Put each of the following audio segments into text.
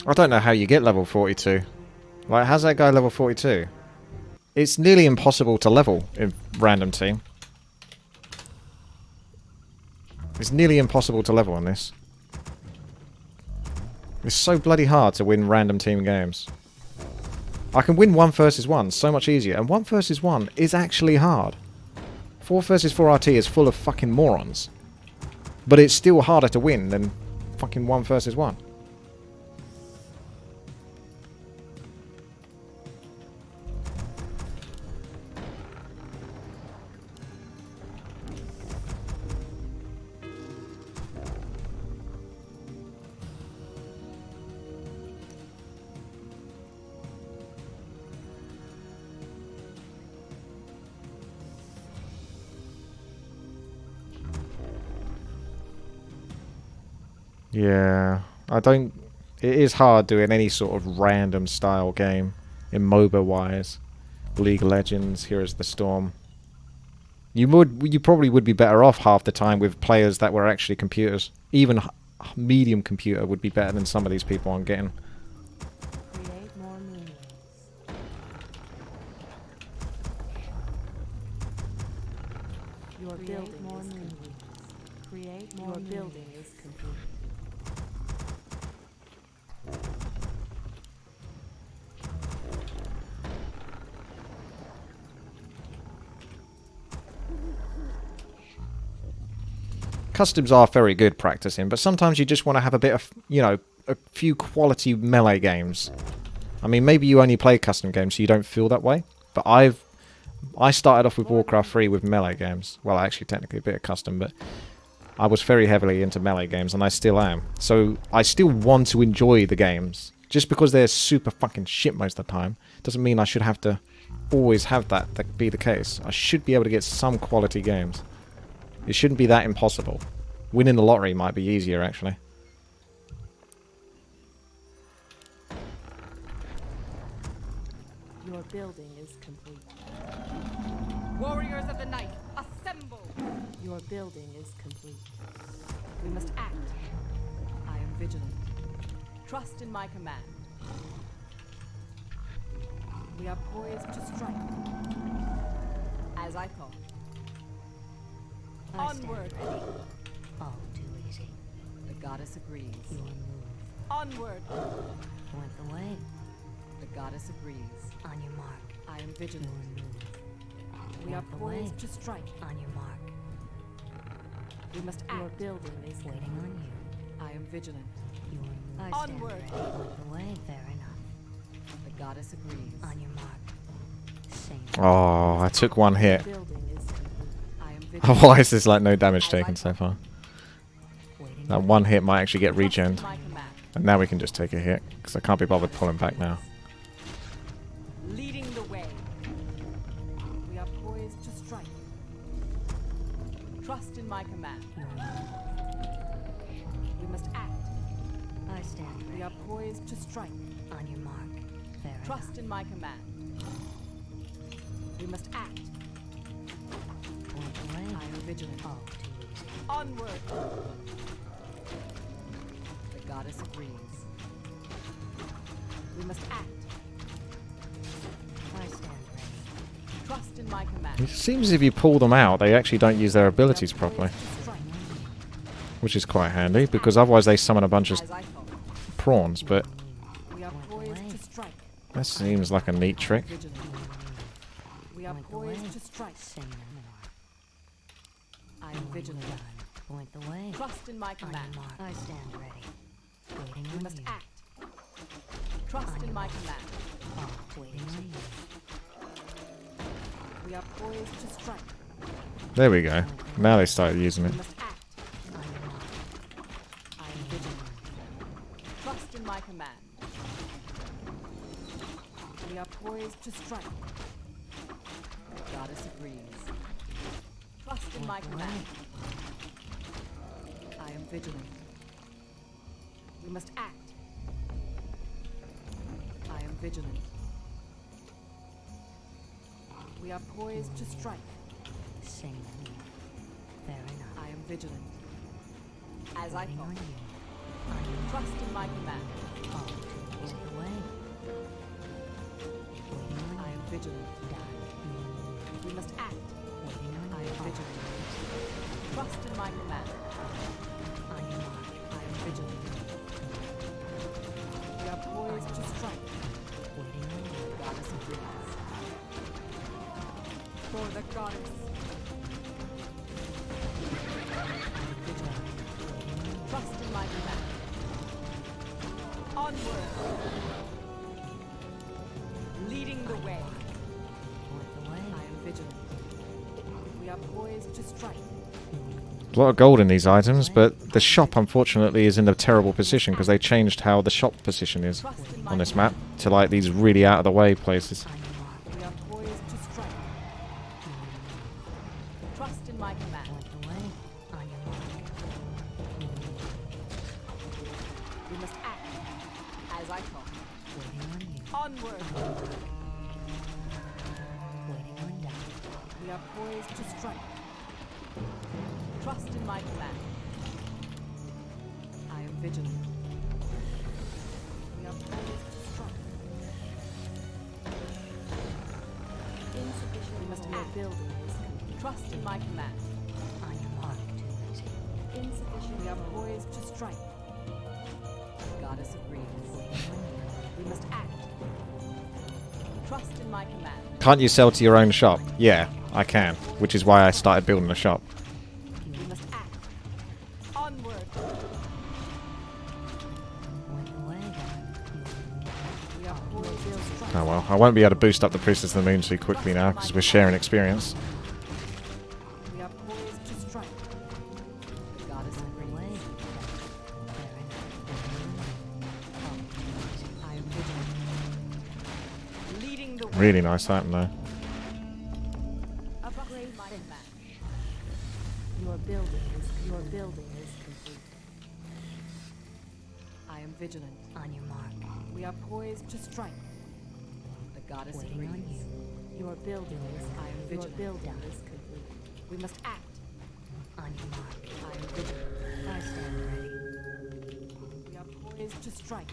I don't know how you get level 42. Like, how's that guy level 42? It's nearly impossible to level in random team. It's nearly impossible to level on this. It's so bloody hard to win random team games. I can win 1 versus 1 so much easier, and 1 versus 1 is actually hard. 4 versus 4 RT is full of fucking morons. But it's still harder to win than fucking 1 versus 1. Yeah, I don't... It is hard doing any sort of random style game in MOBA wise. League of Legends, Heroes of the Storm. You probably would be better off half the time with players that were actually computers. Even medium computer would be better than some of these people I'm getting. Create more moons. Your building more moons. Create more moons. Your building is complete. Customs are very good practicing, but sometimes you just want to have a bit of, you know, a few quality melee games. I mean, maybe you only play custom games so you don't feel that way, but I started off with Warcraft 3 with melee games. Well, actually technically a bit of custom, but I was very heavily into melee games, and I still am. So I still want to enjoy the games. Just because they're super fucking shit most of the time doesn't mean I should have to always have that be the case. I should be able to get some quality games. It shouldn't be that impossible. Winning the lottery might be easier, actually. Your building is complete. Warriors of the night, assemble! Your building is complete. We must act. I am vigilant. Trust in my command. We are poised to strike. As I call. Onward! All too easy. The goddess agrees. Your move. Onward! Point the way. The goddess agrees. On your mark. I am Your vigilant. move. We are Point the way. poised to strike. On your mark. We must Your act. building is waiting on you. I am vigilant. Your move. I stand Onward. ready. Point the way. Fair enough. The goddess agrees. On your mark. Same. Oh, I took one hit. Your building is complete. I am vigilant. Why is this like no damage taken so far? Waiting That on one hit might actually get Trust in regened. my command. And now we can just take a hit, because I can't be bothered pulling back now. Leading the way. We are poised to strike. Trust in my command. your move. We must act. I stand We ready. are poised to strike. On your mark. Fair Trust in my command. We must act. enough. Point the way. I am vigilant. All too easy. Onward. The goddess agrees. We must act. I stand ready. Trust in my command. It seems as if you pull them out, they actually don't use their We are abilities poised properly. to strike. Which is quite handy, because otherwise they summon a bunch of As I call. prawns, but We are poised to strike. that seems like a neat trick. Vigilant. We are Point the way. poised to strike. Say no more. I am vigilant. Point the way. Trust in my On command. your mark. I stand ready. Waiting We on must you. act. Trust in my command. All waiting on you. We are poised to strike. There we go. Now they started using We it. must act. On your mark. I am vigilant. Trust in my command. We are poised to strike. The goddess agrees. Trust in my Point the command. way. I am vigilant. We must act. I am vigilant. We are poised to strike. Say no more. Fair enough. I am vigilant. As I Waiting call. on you. On your Trust in my command. all too vigilant. We must act. I am vigilant. Trust in my command. I am vigilant. We are poised to strike. Goddess agrees. For the goddess. Vigilant. Trust in my command. Onward. Leading the way. I am vigilant. We are poised to strike. A lot of gold in these items, but the shop unfortunately is in a terrible position because they changed how the shop position is on this map to like these really out of the way places. We are poised to strike. Trust in my command. We must act as I call. Onward. We are poised to strike. Trust in my command. I am vigilant. We are poised to strike. Insufficient. We must act. Trust in my command. I am on to insufficient. We are poised to strike. Goddess agrees. We must act. Trust in my command. Can't you sell to your own shop? Yeah, I can, which is why I started building a shop. We must act. Onward. We are poised to strike. Oh well, I won't be able to boost up the Priestess of the Moon too quickly now because we're sharing experience. We are poised to strike. Goddess agrees. I am vigilant. Leading the way. Really nice item though. Upgrade my command. Your building is complete. I am vigilant. On your mark. We are poised to strike. The goddess Waiting on agrees. you. Your building is I am Your vigilant. building is complete. We must act. On your mark. I am vigilant. I stand ready. We are poised to strike.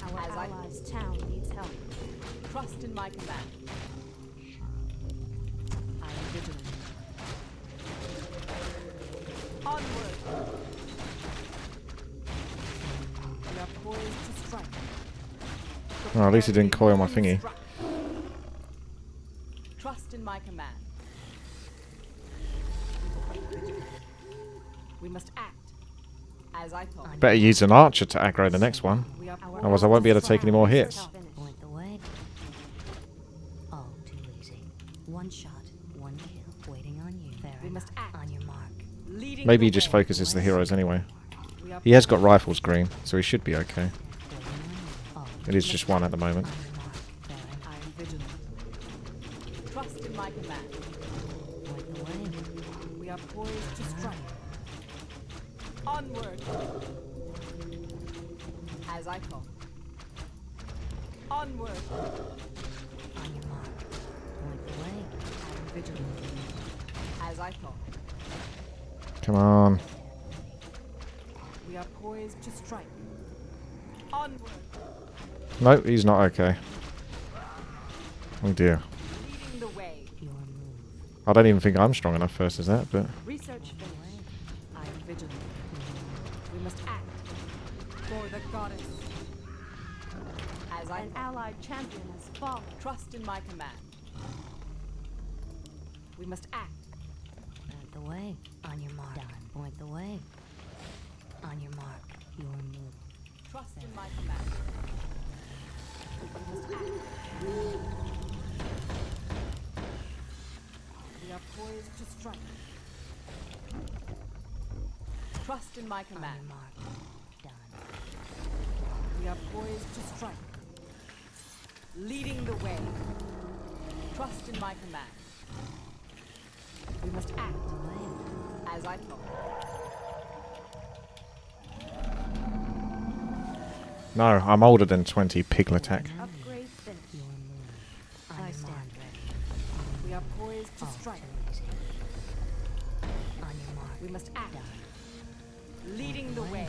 Our As I- allies' town needs help. Trust in my command. I am vigilant. Onward. We are poised to strike. Oh, at least it didn't coil my thingy. Struck. Trust in my command. We must act. As I thought. Better use an archer to aggro the next one. We are Our Otherwise I won't be able to take any more hits. Point the way. All too easy. One shot, one kill. Waiting on you. Fair We must enough. act. On your mark. leading Maybe the he just way. focuses the heroes anyway. We are He has got rifles green, so he should be okay. Waiting on you. All It is just one at the moment. on your mark. Fair enough. I am vigilant. Trust in my command. Point the way. We are poised to strike. Onward. As I call. Onward. On your mark. Point the way. I am vigilant. As I thought. Come on. We are poised to strike. Onward. Nope, he's not okay. Oh dear. Leading the way. Your move. I don't even think I'm strong enough versus that, but... Research finished. I am vigilant. We must act. For the goddess. As I An allied champion has fallen. trust in my command. We must act. Point the way. On your mark. Done. Point the way. On your mark. Your move. Trust in my command. We must act. We are poised to strike. Trust in my On command. your mark. Done. We are poised to strike. Leading the way. Trust in my command. We must act as I thought. No, I'm older than 20, piglet attack. Upgrade finished. Your move. I stand ready. We are poised to All strike. too easy. On your mark. We must act. Done. Leading the way.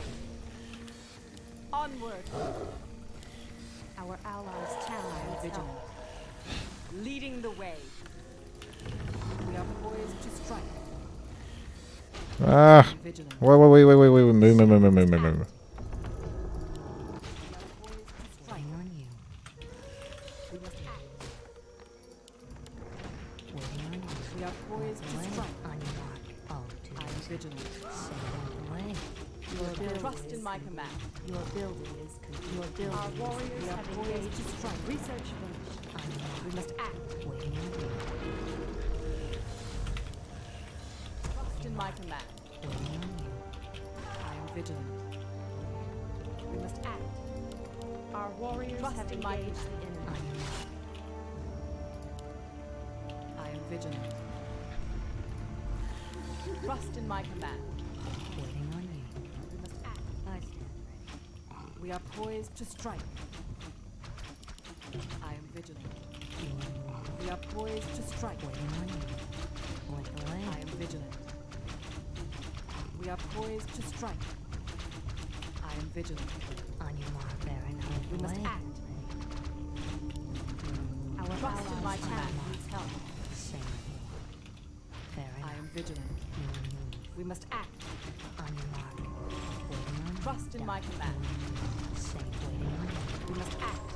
Onward. Our allies' town I am needs vigilant. help. Leading the way. We are poised to strike. Ah. Vigilant. Wait. Move. Waiting on you. We must act. Waiting on you. We are poised to Away. strike. On your mark. All too I am easy. vigilant. Sail away. Your building trust in is my command. Your building is complete. Your building Our is warriors complete. have poised to strike. Research finished. On your mark. We must act. Waiting on you. Trust in my command. Waiting on you. I am vigilant. We must act. Our warriors have engaged the enemy. On your mark. I am vigilant. Trust in my command. Waiting on you. We must act. I stand ready. We are poised to strike. I am vigilant. You are moved. We are poised to strike. Waiting on you. Point the way. I am vigilant. We are poised to strike. I am vigilant. On your mark. Fahrenheit. We must away. act. Our trust in my command needs help. Same. I Fahrenheit. am vigilant. You are moved. We must act. On your mark. Waiting on you. Trust in my command. Safe. Waiting on you. We must act.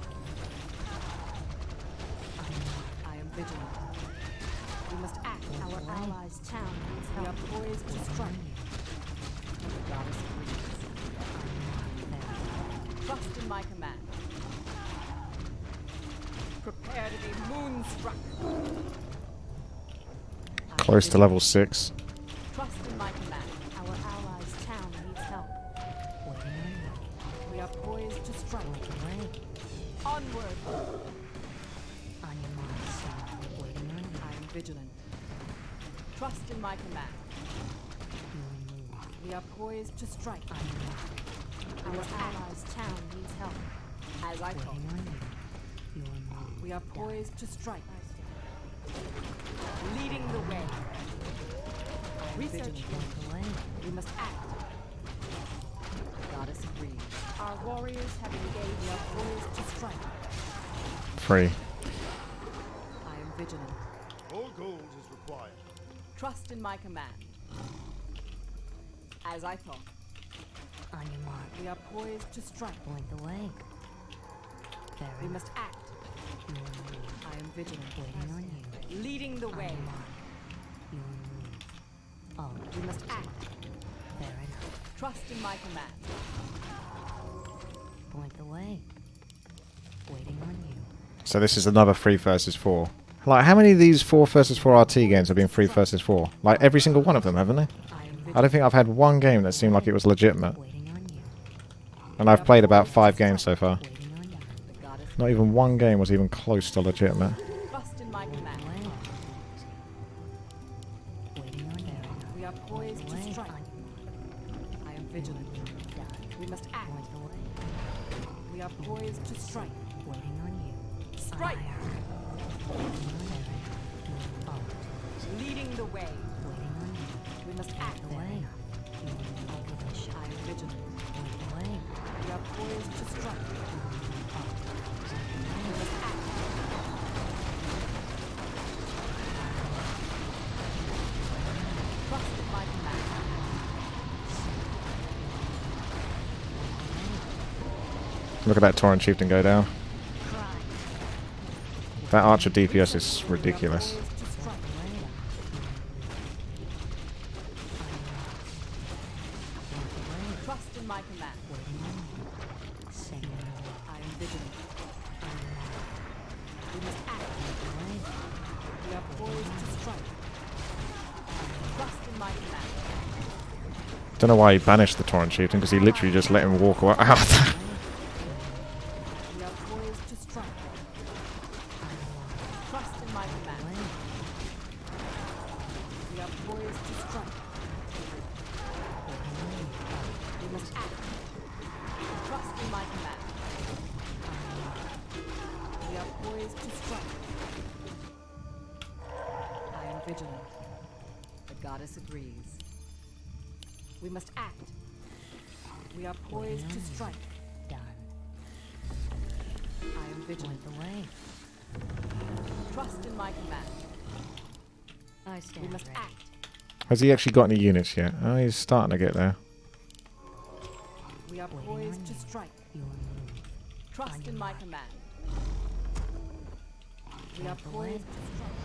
On your mark. I am vigilant. We must act. Our allies' town needs help. We are poised to strike. The goddess agrees. Trust in my command. Prepare to be moonstruck. I am Close to vigilant. level 6. Trust in my command. Our allies' town needs help. Waiting on you. We are poised to strike. Point the way. Onward. On your mark. Safe. Waiting on you. I am vigilant. Trust in my command. You are moved. We are poised to strike. On your mark. Our allies' town needs help. As I thought. Waiting on you. You are moved. We are poised to strike. Leading the way. Research. Point the way. We must act. The goddess agrees. Our warriors have engaged. We are poised to strike. 3. I am vigilant. More gold is required. Trust in my command. As I thought. On your mark. We are poised to strike. Point the way. We Very must act. You are moved. I am vigilant. Waiting on you. Leading the On way. your mark. You are moved. All We must act. fair enough. Trust in my command. Point the way. Waiting on you. So this is another 3 versus 4. Like, how many of these 4 versus 4 RT games have been 3 versus 4? Like, every single one of them, haven't they? I am I vigilant. don't think I've had one game that seemed like it was legitimate. Waiting on you. And I've played about 5 games so far. Waiting on you. The goddess. Not even one game was even close to legitimate. Trust in my command. Way. Waiting on you. We are poised to Way. strike. I am vigilant. We must act. Point the way. We are poised to strike. Waiting on you. Strike. Fire. Waiting on you. All Leading the way. waiting on you. We must act. The way. You I am vigilant. Point the way. We are poised to strike. We must act. Trust in my command. Look at that Torrent Chieftain go down. That Archer DPS is ridiculous. We are poised to strike. Trust in my command. I am vigilant. We must act. We are poised to strike. Trust in my command. Don't know why he banished the Torrent Chieftain, because he literally just let him walk away. Out. We are poised to strike. Trust in my command. We are poised to strike. We must act. Trust in my command. We are poised to strike. I am vigilant. The goddess agrees. We must act. We are poised to strike. Done. I am vigilant. Point the way. Trust in my command. I We stand must ready. act. Has he actually got any units yet? Oh, he's starting to get there. We are poised to strike. Your move. Trust in my command. We are poised to strike.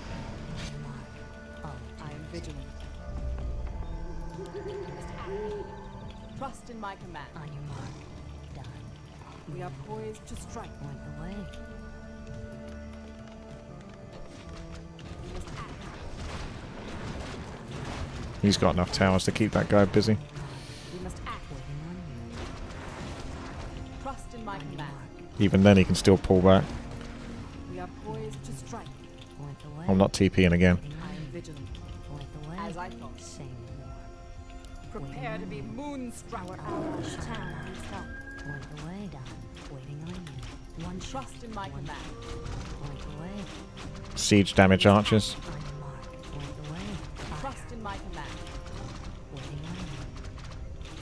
I am vigilant. We must act. Trust in my command. On your mark. Done. We are poised to strike. Point the way. We must act. He's got enough towers to keep that guy busy. We must act. Waiting on you. Trust in my command. Even then, he can still pull back. We are poised to strike. Point the way. I'm not TPing again. I am vigilant. Point the way. As I thought. Say more. Prepare to be moonstruck. Our allies' town needs help. Point the way. Done. Waiting on you. One shot. Trust in my command. Point the way. Siege damage archers. On your mark. Point the way. Trust in my command. Waiting on you.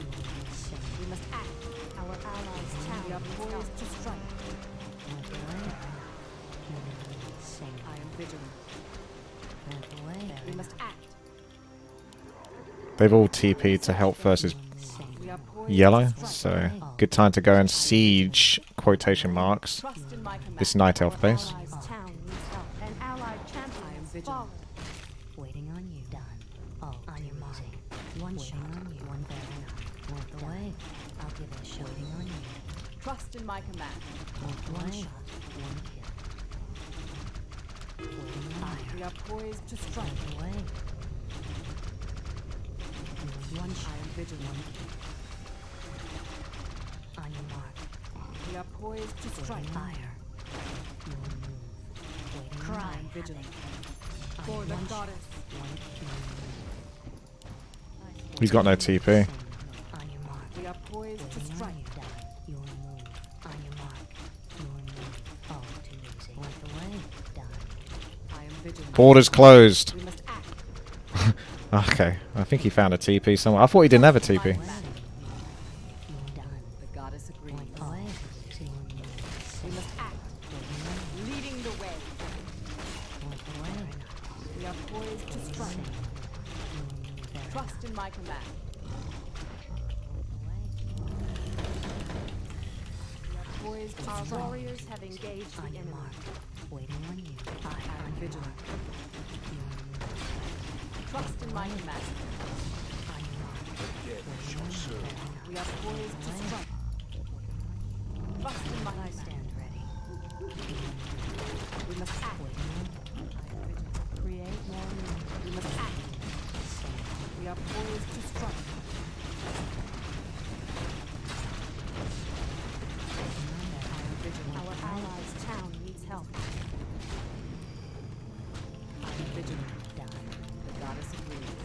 You will be safe. We must act. Our allies' town. We are poised to strike. Point the way. You will be safe. I am vigilant. Point the way. We must act. They've all TP'd to help versus Safe. We are poised yellow, to strike. so good time to go and siege, quotation marks, Trust in my command. this night elf base. Our allies' town needs help. An allied champion. I am vigilant. Waiting on you. Done. Oh, on your mark. One shot on you. One better. Point the way. I'll give it a shot. Waiting on you. Trust in my command. Point the way. One shot. One kill. Waiting on you. We are poised to strike. Point the way. One shot. I am vigilant. On your mark. We are poised to strike. Fire. Your move. Waiting on I am you. vigilant. On For your the one shot. goddess. One kill. He's got no TP. On your mark. We are poised to Waiting on strike. you. Done. Your move. On your mark. Your move. Oh, too easy. Point the way. Done. I am vigilant. Borders closed. We must act. Okay, I think he found a TP somewhere. I thought he didn't have a TP. You're done. The goddess agrees. Point the way. To your move. We must act. Waiting on you. Leading the way. Point the way. We are poised to strike. Your move. Trust in my command. We are poised to strike. Our warriors have engaged On the your enemy. mark. Waiting on you. I am vigilant. Trust in my command. We are poised to strike. Trust in my I command. stand ready. We must act. I am vigilant. Create more room. We must act. We are poised to strike. I am vigilant. Our allies' town needs help. I am vigilant. The goddess agrees.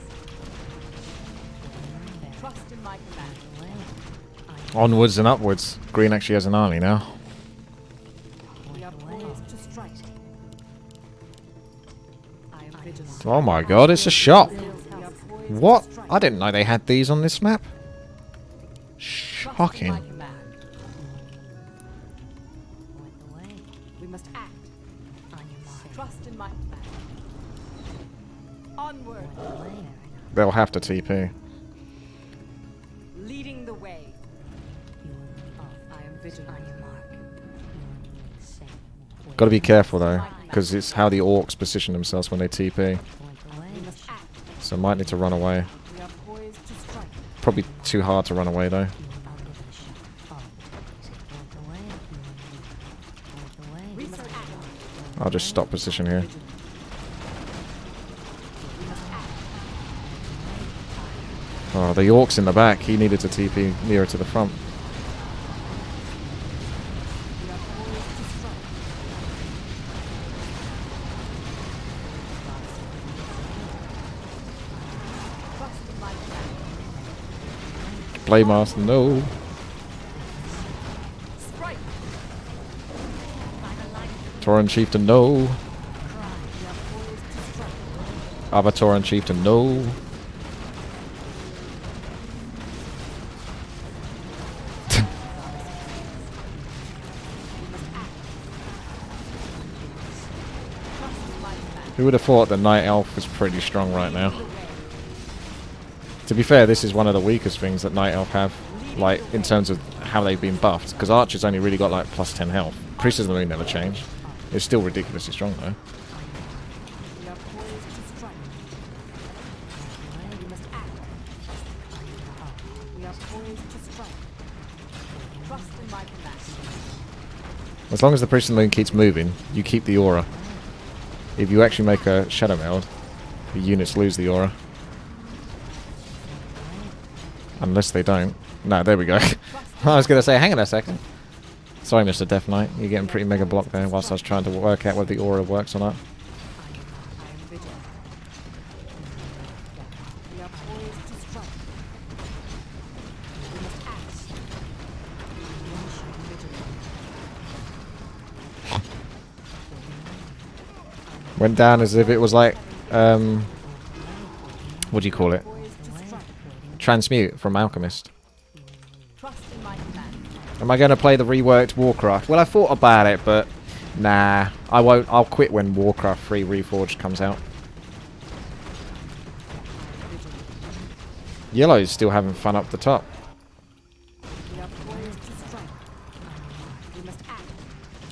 Trust in my command. Onwards and upwards. Green actually has an army now. We are poised to strike. I am vigilant. Oh my god, it's a shot. We are poised What? to strike. I didn't know they had these on this map. Trust in my Shocking. command. We must act. Trust in my command. Onward. They'll have to TP. Leading the way. I am vigilant. Gotta be careful though, because it's how the orcs position themselves when they TP. We must act. So might need to run away. We are poised to strike. Probably too hard to run away though. We must act. I'll just stop position here. We must act. Oh, the orcs in the back. He needed to TP nearer to the front. We are poised to strike. Trust in my command. Playmaster, no. Strike. Tauren Chieftain, no. We are poised to strike. Other Tauren Chieftain, no. Trust in Who would have thought the Night Elf was pretty strong right now? To be fair, this is one of the weakest things that Night Elf have, like, in terms of how they've been buffed. Because Archer's only really got, like, plus 10 health. Priest of the Moon never changed. It's still ridiculously strong, though. We are poised to strike. We must act. We are poised to strike. Trust in my command. As long as the Priest of the Moon keeps moving, you keep the aura. If you actually make a Shadow Meld, the units lose the aura. Unless they don't. No, there we go. I was going to say, hang on a second. Sorry, Mr. Death Knight. You're getting pretty mega blocked there whilst I was trying to work out whether the aura works or not. I am vigilant. We are poised to strike. We must act. Went down as if it was like, what do you call it? Poised to strike. Transmute from Alchemist. Trust in my command. Am I going to play the reworked Warcraft? Well, I thought about it, but nah, I won't. I'll quit when Warcraft 3 Reforged comes out. Yellow's still having fun up the top. We are poised to strike. We must act.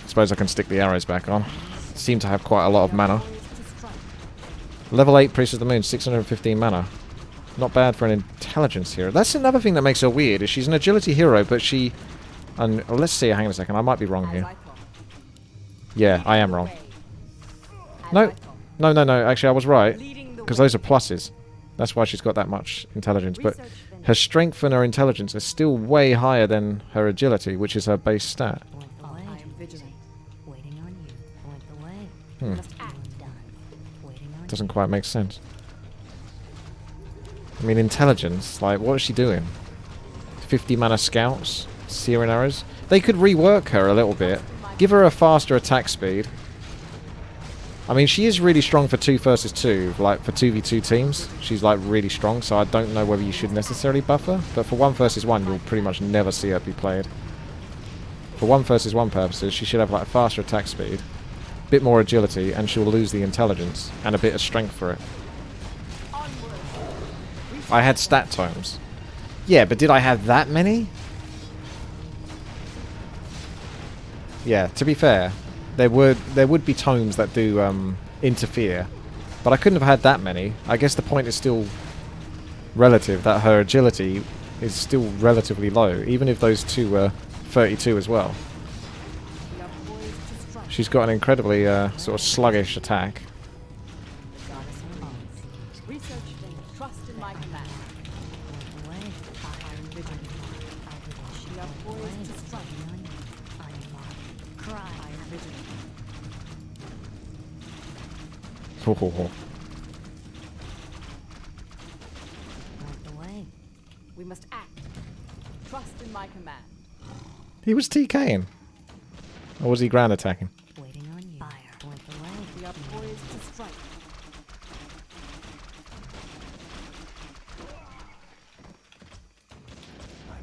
I suppose I can stick the arrows back on. Seem to have quite a lot of mana. Poised to strike. Level 8 Priest of the Moon, 615 mana. Not bad for an intelligence hero. That's another thing that makes her weird, is she's an agility hero, but she... And let's see, hang on a second, I might be wrong As here. I thought. Yeah, I am wrong. As No, I thought. no, actually I was right. Leading the Because way. those are pluses. That's why she's got that much intelligence. But Research finished. her strength and her intelligence are still way higher than her agility, which is her base stat. Point the I way. am vigilant. Waiting on you. Point the way. Hmm. Must act. Done. Waiting on Doesn't quite make sense. I mean, intelligence, like, what is she doing? 50 mana scouts? Searing arrows? They could rework her a little bit. Give her a faster attack speed. I mean, she is really strong for 2 versus 2, like for 2v2 teams. She's like really strong, so I don't know whether you should necessarily buff her. But for 1 versus 1, you'll pretty much never see her be played. For 1 versus 1 purposes, she should have like a faster attack speed, bit more agility, and she'll lose the intelligence and a bit of strength for it. I had stat tomes. Yeah, but did I have that many? Yeah, to be fair, there would be tomes that do interfere, but I couldn't have had that many. I guess the point is still relative, that her agility is still relatively low, even if those two were 32 as well. We are poised to strike. She's got an incredibly sort of sluggish attack. Goddess of Research finished. Trust in my command. Point the way. I am vigilant. I'll give a shoot. We are poised to strike. Waiting on you. On your mark. Cry. I am vigilant. Ho, ho, ho. Point the way. We must act. Trust in my command. He was TKing. Or was he ground attacking? Waiting on you. Fire. Point the way. We are poised to strike.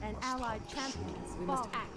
An allied champion has fallen. We must act.